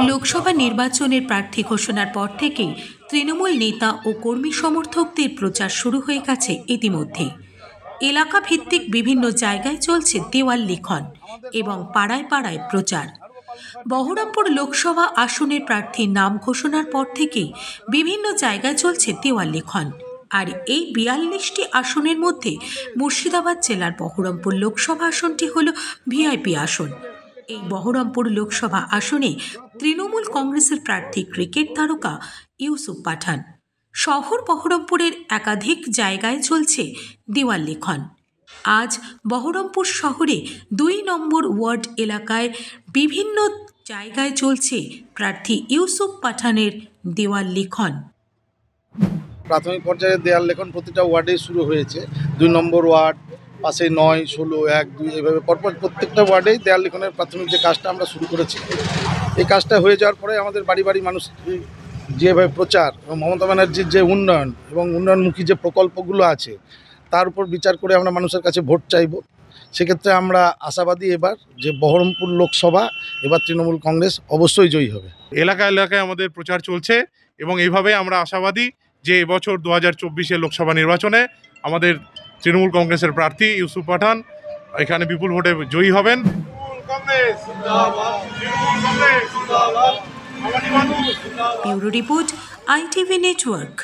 লোকসভা নির্বাচনের প্রার্থী ঘোষণার পর থেকেই তৃণমূল নেতা ও কর্মী সমর্থকদের প্রচার শুরু হয়ে গেছে ইতিমধ্যে। এলাকা ভিত্তিক বিভিন্ন জায়গায় চলছে দেওয়াল লিখন এবং পাড়ায় পাড়ায় প্রচার। বহরমপুর লোকসভা আসনের প্রার্থীর নাম ঘোষণার পর থেকেই বিভিন্ন জায়গায় চলছে দেওয়াল লিখন। আর এই ৪২টি আসনের মধ্যে মুর্শিদাবাদ জেলার বহরমপুর লোকসভা আসনটি হল ভিআইপি আসন। এই বহরমপুর লোকসভা আসনে তৃণমূল কংগ্রেসের প্রার্থী ক্রিকেট তারকা ইউসুফ পাঠান। শহর বহরমপুরের একাধিক জায়গায় চলছে দেওয়াল লিখন। আজ বহরমপুর শহরে ২ নম্বর ওয়ার্ড এলাকায় বিভিন্ন জায়গায় চলছে প্রার্থী ইউসুফ পাঠানের দেওয়াল লিখন। প্রাথমিক পর্যায়ে দেয়াল লেখন প্রতিটা ওয়ার্ডেই শুরু হয়েছে। ২ নম্বর ওয়ার্ড, পাশে ৯, ১৬, ১, ২ এভাবে পরপর প্রত্যেকটা ওয়ার্ডেই দেয়াল লিখনের প্রাথমিক যে কাজটা আমরা শুরু করেছি, এই কাজটা হয়ে যাওয়ার পরে আমাদের বাড়ি বাড়ি মানুষ যেভাবে প্রচার এবং মমতা ব্যানার্জির যে উন্নয়ন এবং উন্নয়নমুখী যে প্রকল্পগুলো আছে তার উপর বিচার করে আমরা মানুষের কাছে ভোট চাইব। সেক্ষেত্রে আমরা আশাবাদী এবার যে বহরমপুর লোকসভা এবার তৃণমূল কংগ্রেস অবশ্যই জয়ী হবে। এলাকায় এলাকায় আমাদের প্রচার চলছে এবং এইভাবে আমরা আশাবাদী যে এবছর ২০২৪ লোকসভা নির্বাচনে আমাদের তৃণমূল কংগ্রেসের প্রার্থী ইউসুফ পাঠান এখানে বিপুল ভোটে জয়ী হবেন। Bureau report, ITV network.